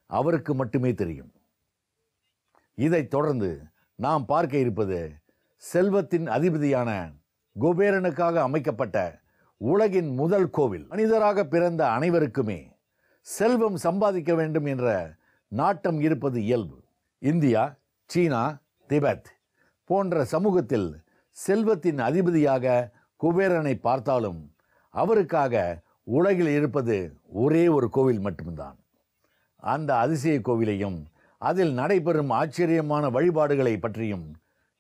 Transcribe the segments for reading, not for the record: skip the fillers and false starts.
அவருக்கு மட்டுமே தெரியும். இதைத் தொடர்ந்து நாம் பார்க்க இருப்பது செல்வத்தின் அதிபதியான குபேரனுக்காக அமைக்கப்பட்ட உலகின் முதல் கோவில். மனிதராக பிறந்த அனைவருக்குமே செல்வம் சம்பாதிக்க வேண்டும் என்ற நாட்டம் இருப்பது இயல்பு. இந்தியா, சீனா, திபெத் போன்ற சமூகத்தில் செல்வத்தின் அதிபதியாக குபேரனை பார்த்தாலும் அவருக்காக உலகில் இருப்பது ஒரே ஒரு கோவில் மட்டும்தான். அந்த அதிசய கோவிலையும் அதில் நடைபெறும் ஆச்சரியமான வழிபாடுகளை பற்றியும்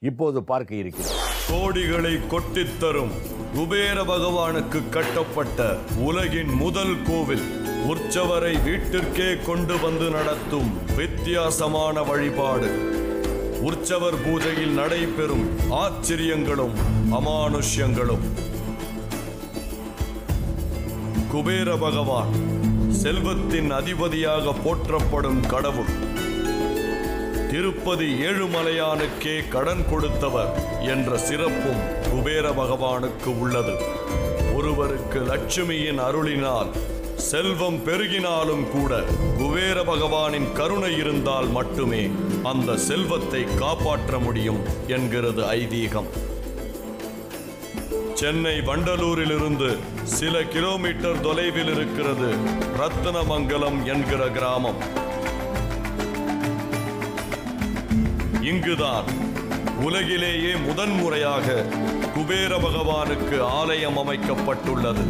இப்போது பார்க்க இருக்கிறோம். கோடிகளை கொட்டித்தரும் குபேர பகவானுக்கு கட்டப்பட்ட உலகின் முதல் கோவில். உற்சவரை வீட்டிற்கே கொண்டு வந்து நடத்தும் வித்தியாசமான வழிபாடு. உற்சவர் பூஜையில் நடைபெறும் ஆச்சரியங்களும் அமானுஷ்யங்களும். குபேர பகவான் செல்வத்தின் அதிபதியாக போற்றப்படும் கடவுள். திருப்பதி ஏழுமலையானுக்கே கடன் கொடுத்தவர் என்ற சிறப்பும் குபேர பகவானுக்கு உள்ளது. ஒருவருக்கு லட்சுமியின் அருளினால் செல்வம் பெருகினாலும் கூட குபேர பகவானின் கருணை இருந்தால் மட்டுமே அந்த செல்வத்தை காப்பாற்ற முடியும் என்கிறது ஐதீகம். சென்னை வண்டலூரிலிருந்து சில கிலோமீட்டர் தொலைவில் இருக்கிறது ரத்தினமங்கலம் என்கிற கிராமம். இங்குதான் உலகிலேயே முதன்முறையாக குபேர பகவானுக்கு ஆலயம் அமைக்கப்பட்டுள்ளது.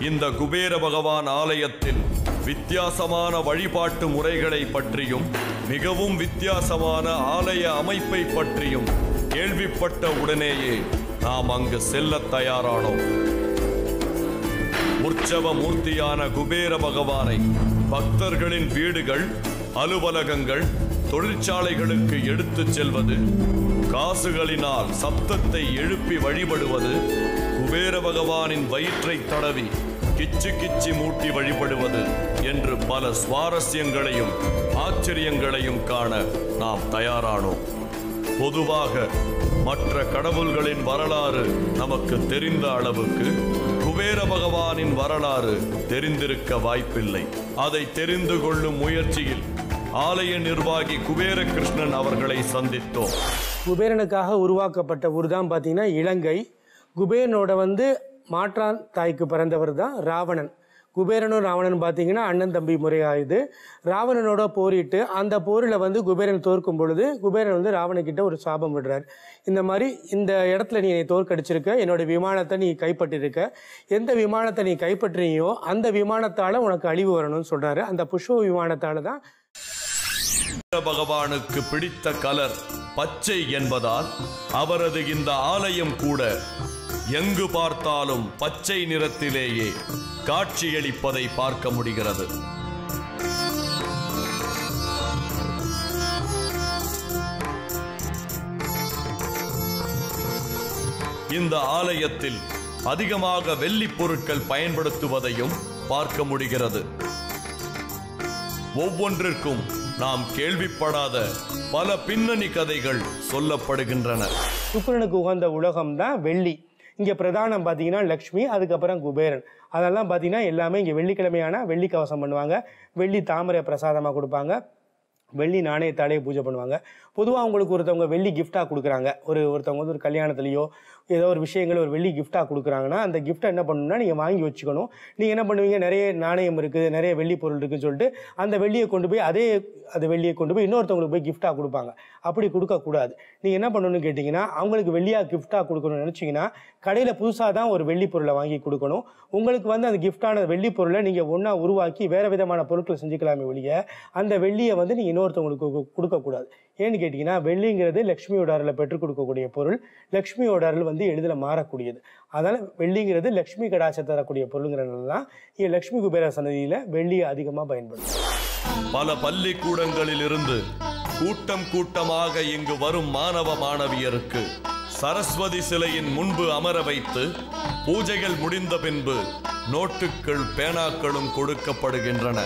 இந்த குபேர பகவான் ஆலயத்தில் வித்தியாசமான வழிபாட்டு முறைகளை பற்றியும் மிகவும் வித்தியாசமான ஆலய அமைப்பை பற்றியும் கேள்விப்பட்ட உடனேயே நாம் அங்கு செல்ல தயாரானோம். உற்சவ மூர்த்தியான குபேர பகவானை பக்தர்களின் வீடுகள், அலுவலகங்கள், தொழிற்சாலைகளுக்கு எடுத்துச் செல்வது, காசுகளினால் சப்தத்தை எழுப்பி வழிபடுவது, குபேர பகவானின் வயிற்றை தடவி கிச்சு கிச்சி மூட்டி வழிபடுவது என்று பல சுவாரஸ்யங்களையும் ஆச்சரியங்களையும் காண நாம் தயாரானோம். பொதுவாக மற்ற கடவுள்களின் வரலாறு நமக்கு தெரிந்த அளவுக்கு குபேர பகவானின் வரலாறு தெரிந்திருக்க வாய்ப்பில்லை. அதை தெரிந்து கொள்ளும் முயற்சியில் ஆலய நிர்வாகி குபேர கிருஷ்ணன் அவர்களை சந்தித்தோம். குபேரனுக்காக உருவாக்கப்பட்ட ஊர் தான் பார்த்தீங்கன்னா இலங்கை. குபேரனோட மாற்றான் தாய்க்கு பிறந்தவர் தான் ராவணன். குபேரனும் ராவணன் பார்த்தீங்கன்னா அண்ணன் தம்பி முறையாகுது. ராவணனோட போரிட்டு அந்த போரில் குபேரன் தோற்கும் பொழுது குபேரன் ராவணக்கிட்ட ஒரு சாபம் விடுறார். இந்த மாதிரி இந்த இடத்துல நீ தோற்கடிச்சிருக்க, என்னோட விமானத்தை நீ கைப்பற்றிருக்க, எந்த விமானத்தை நீ கைப்பற்றியோ அந்த விமானத்தால் உனக்கு அழிவு வரணும்னு சொல்கிறாரு. அந்த புஷ்ப விமானத்தால் தான் பகவானுக்கு பிடித்த கலர் பச்சை என்பதால் அவரது இந்த ஆலயம் கூட எங்கு பார்த்தாலும் பச்சை நிறத்திலேயே காட்சியளிப்பதை பார்க்க முடிகிறது. இந்த ஆலயத்தில் அதிகமாக வெள்ளி பொருட்கள் பயன்படுத்துவதையும் பார்க்க முடிகிறது. ஒவ்வொன்றிற்கும் நாம் கேள்விப்படாத பல பின்னணி கதைகள் சொல்லப்படுகின்றன. சுக்கிரனுக்கு உகந்த உலகம் தான் வெள்ளி. இங்கே பிரதானம் பார்த்தீங்கன்னா லக்ஷ்மி, அதுக்கப்புறம் குபேரன். அதெல்லாம் பார்த்தீங்கன்னா எல்லாமே இங்கே வெள்ளிக்கிழமையான வெள்ளி கவசம் பண்ணுவாங்க, வெள்ளி தாமரை பிரசாதமாக கொடுப்பாங்க, வெள்ளி நாணயத்தாலே பூஜை பண்ணுவாங்க. பொதுவாக அவங்களுக்கு ஒருத்தவங்க வெள்ளி கிஃப்டாக கொடுக்குறாங்க. ஒருத்தவங்க ஒரு கல்யாணத்துலேயோ ஏதோ ஒரு விஷயங்கள் ஒரு வெள்ளி கிஃப்டாக கொடுக்குறாங்கன்னா அந்த கிஃப்ட்டை என்ன பண்ணணும்னா நீங்கள் வாங்கி வச்சுக்கணும். நீங்கள் என்ன பண்ணுவீங்க, நிறைய நாணயம் இருக்குது, நிறைய வெள்ளி பொருள் இருக்குதுன்னு சொல்லிட்டு அந்த வெள்ளியை கொண்டு போய் அந்த வெள்ளியை கொண்டு போய் இன்னொருத்தவங்களுக்கு போய் கிஃப்டாக கொடுப்பாங்க. அப்படி கொடுக்கக்கூடாது. நீங்கள் என்ன பண்ணணும்னு கேட்டிங்கன்னா, அவங்களுக்கு வெள்ளியாக கிஃப்டாக கொடுக்கணும்னு நினச்சிங்கன்னா கடையில் புதுசாக தான் ஒரு வெள்ளி பொருளை வாங்கி கொடுக்கணும். உங்களுக்கு அந்த கிஃப்டான வெள்ளி பொருளை நீங்கள் ஒன்றா உருவாக்கி வேறு விதமான பொருட்களை செஞ்சுக்கலாமே ஒழிய அந்த வெள்ளியை நீங்கள் இன்னொருத்தவங்களுக்கு கொடுக்கக்கூடாது. ஏன்னு கேட்டிங்கன்னா, வெள்ளிங்கிறது லக்ஷ்மியோட அருளை பெற்றுக் கொடுக்கக்கூடிய பொருள். லக்ஷ்மியோட அருள் எளிதில் மாறக்கூடியது. அதனால் வெள்ளிங்கிறது லக்ஷ்மி கடாட்சத்தை தரக்கூடிய பொருளுங்கிறதுனால தான் இங்கே லக்ஷ்மி குபேர சன்னதியில் வெள்ளியை அதிகமாக பயன்படுது. பல பள்ளிக்கூடங்களில் இருந்து கூட்டம் கூட்டமாக இங்கு வரும் மாணவ மாணவியருக்கு சரஸ்வதி சிலையின் முன்பு அமர வைத்து பூஜைகள் முடிந்த பின்பு நோட்டுகள், பேனாக்களும் கொடுக்கப்படுகின்றன.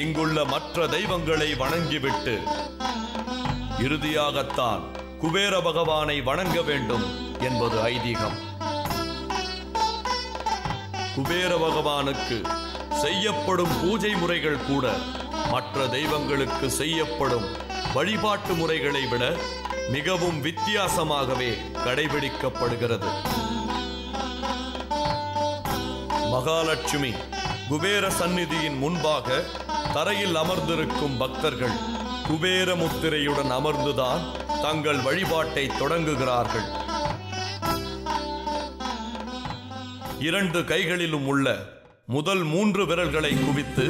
இங்குள்ள மற்ற தெய்வங்களை வணங்கிவிட்டு இறுதியாகத்தான் குபேர பகவானை வணங்க வேண்டும் என்பது ஐதீகம். குபேர பகவானுக்கு செய்யப்படும் பூஜை முறைகள் கூட மற்ற தெய்வங்களுக்கு செய்யப்படும் வழிபாட்டு முறைகளை விட மிகவும் வித்தியாசமாகவே கடைபிடிக்கப்படுகிறது. மகாலட்சுமி குபேர சந்நிதியின் முன்பாக தரையில் அமர்ந்திருக்கும் பக்தர்கள் குபேர முத்திரையுடன் அமர்ந்துதான் தங்கள் வழிபாட்டை தொடங்குகிறார்கள். 2 கைகளிலும் உள்ள முதல் 3 விரல்களை குவித்து